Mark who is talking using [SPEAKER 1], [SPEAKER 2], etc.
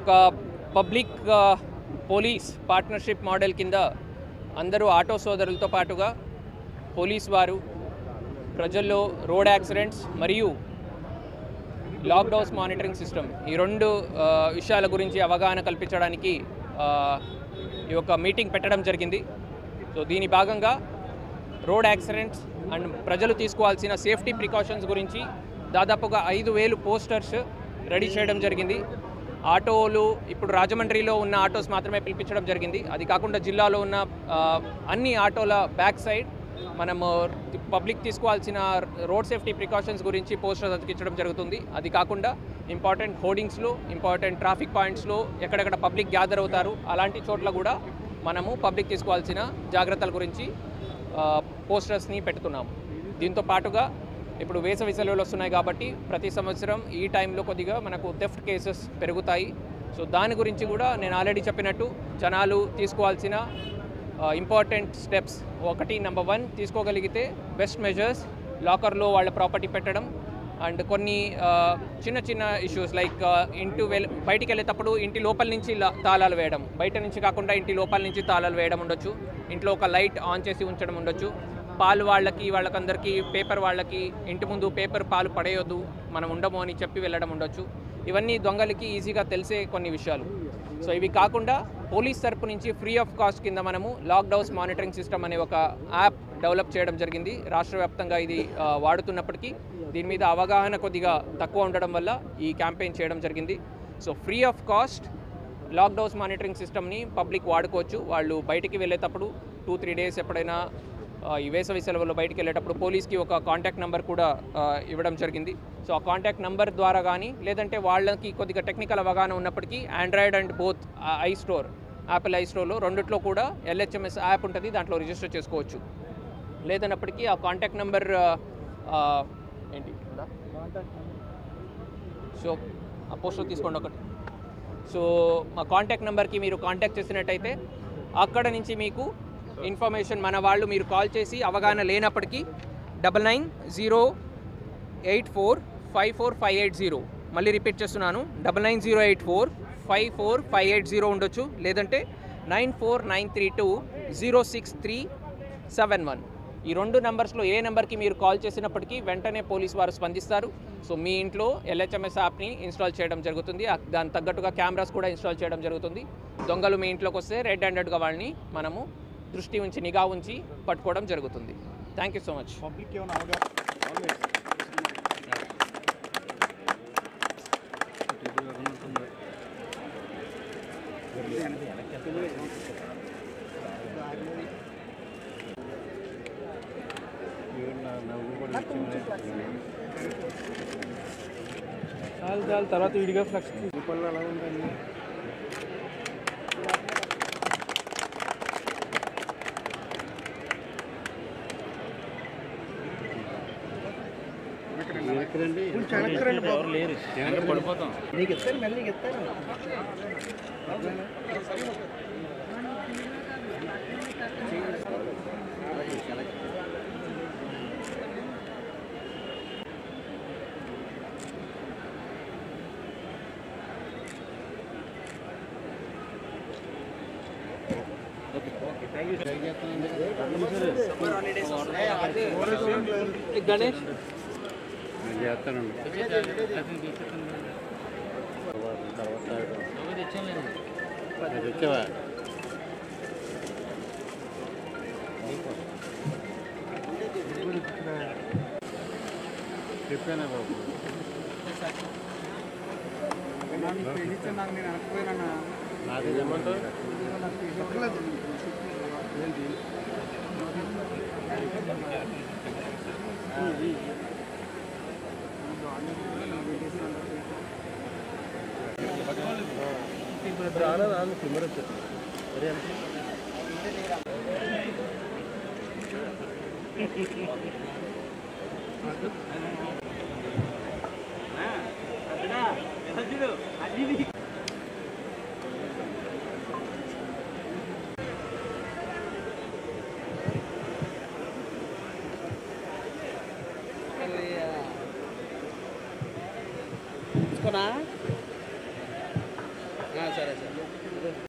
[SPEAKER 1] ఒక public police partnership model కింద అందరూ ఆటో సోదరులతో పాటుగా పోలీస్ వారు ప్రజల్లో రోడ్ యాక్సిడెంట్స్ మరియు లాక్డౌన్స్ మానిటరింగ్ సిస్టమ్ ఈ రెండు విషయాల గురించి అవగాహన కల్పించడానికి ఈ యొక్క మీటింగ్ పెట్టడం జరిగింది. సో దీని భాగంగా రోడ్ యాక్సిడెంట్స్ అండ్ ప్రజలు తీసుకోవాల్సిన సేఫ్టీ ప్రికాషన్స్ గురించి దాదాపుగా 5,000 పోస్టర్స్ రెడీ చేయడం జరిగింది. ఆటోలు ఇప్పుడు రాజమండ్రిలో ఉన్న ఆటోస్ మాత్రమే పిలిపించడం జరిగింది. అది కాకుండా జిల్లాలో ఉన్న అన్ని ఆటోల బ్యాక్ సైడ్ మనము పబ్లిక్ తీసుకోవాల్సిన రోడ్ సేఫ్టీ ప్రికాషన్స్ గురించి పోస్టర్స్ అతికించడం జరుగుతుంది. అది కాకుండా ఇంపార్టెంట్ హోర్డింగ్స్లో, ఇంపార్టెంట్ ట్రాఫిక్ పాయింట్స్లో ఎక్కడెక్కడ పబ్లిక్ గ్యాదర్ అవుతారు అలాంటి చోట్ల కూడా మనము పబ్లిక్ తీసుకోవాల్సిన జాగ్రత్తల గురించి పోస్టర్స్ని పెడుతున్నాము. దీంతో పాటుగా ఇప్పుడు వేసవి సెలవులు వస్తున్నాయి కాబట్టి ప్రతి సంవత్సరం ఈ టైంలో కొద్దిగా మనకు థెఫ్ట్ కేసెస్ పెరుగుతాయి. సో దాని గురించి కూడా నేను ఆల్రెడీ చెప్పినట్టు జనాలు తీసుకోవాల్సిన ఇంపార్టెంట్ స్టెప్స్ నెంబర్ 1 తీసుకోగలిగితే బెస్ట్ మెజర్స్ లాకర్లో వాళ్ళ ప్రాపర్టీ పెట్టడం అండ్ కొన్ని చిన్న చిన్న ఇష్యూస్ లైక్ బయటికి వెళ్ళేటప్పుడు ఇంటి లోపల నుంచి తాళాలు వేయడం, బయట నుంచి కాకుండా ఇంటి లోపల నుంచి తాళాలు వేయడం ఉండొచ్చు. ఇంట్లో ఒక లైట్ ఆన్ చేసి ఉంచడం ఉండొచ్చు. పాలు వాళ్ళకందరికీ పేపర్ వాళ్ళకి ఇంటి ముందు పేపర్ పాలు పడేయొద్దు, మనం ఉండము అని చెప్పి వెళ్ళడం ఉండొచ్చు. ఇవన్నీ దొంగలకి ఈజీగా తెలిసే కొన్ని విషయాలు. సో ఇవి కాకుండా పోలీస్ తరపు నుంచి ఫ్రీ ఆఫ్ కాస్ట్ కింద మనము లాక్డౌన్స్ మానిటరింగ్ సిస్టమ్ అనే ఒక యాప్ డెవలప్ చేయడం జరిగింది. రాష్ట్ర వ్యాప్తంగా ఇది వాడుతున్నప్పటికీ దీని మీద అవగాహన కొద్దిగా తక్కువ ఉండడం వల్ల ఈ క్యాంపెయిన్ చేయడం జరిగింది. So free of cost lockdowns monitoring సిస్టమ్ని పబ్లిక్ వాడుకోవచ్చు. వాళ్ళు బయటికి వెళ్ళేటప్పుడు 2-3 డేస్ ఎప్పుడైనా ఈ వేసవి సెలవుల్లో బయటికి వెళ్ళేటప్పుడు పోలీస్కి ఒక కాంటాక్ట్ నెంబర్ కూడా ఇవ్వడం జరిగింది. సో ఆ కాంటాక్ట్ నెంబర్ ద్వారా కానీ లేదంటే వాళ్ళకి కొద్దిగా టెక్నికల్ అవగాహన ఉన్నప్పటికీ Android and both Apple I స్టోర్లో రెండిట్లో కూడా LHMS యాప్ ఉంటుంది, దాంట్లో రిజిస్టర్ చేసుకోవచ్చు. లేదన్నప్పటికీ ఆ కాంటాక్ట్ నెంబర్ ఏంటి సో ఆ పోస్టర్ తీసుకోండి ఒకటి. సో ఆ కాంటాక్ట్ నెంబర్కి మీరు కాంటాక్ట్ చేసినట్టయితే అక్కడ నుంచి మీకు ఇన్ఫర్మేషన్ మన వాళ్ళు మీరు కాల్ చేసి అవగాహన లేనప్పటికీ 9908454580 మళ్ళీ రిపీట్ చేస్తున్నాను 9908454580 ఉండొచ్చు. లేదంటే 9493206371 ఈ రెండు నెంబర్స్లో ఏ నెంబర్కి మీరు కాల్ చేసినప్పటికీ వెంటనే పోలీస్ వారు స్పందిస్తారు. సో మీ ఇంట్లో LHMS యాప్ని ఇన్స్టాల్ చేయడం జరుగుతుంది. దానికి తగ్గట్టుగా కెమెరాస్ కూడా ఇన్స్టాల్ చేయడం జరుగుతుంది. దొంగలు మీ ఇంట్లోకి వస్తే రెడ్ హ్యాండెడ్గా వాళ్ళని మనము దృష్టి ఉంచి నిఘా ఉంచి పట్టుకోవడం జరుగుతుంది. Thank you so much.
[SPEAKER 2] చాలు తర్వాత విడిగా ఫ్లెక్స్ పనులు అలా ఉంటుంది.
[SPEAKER 1] పడిపోతాం
[SPEAKER 2] నీకు ఇస్తాను మళ్ళీ ఇస్తాను.
[SPEAKER 1] గణేష్
[SPEAKER 2] చేస్తానండి తెచ్చావా చెప్పానా బాబు నాదే ఏమంటావు రాను కెమెరా వచ్చేది అరే
[SPEAKER 3] इसको ना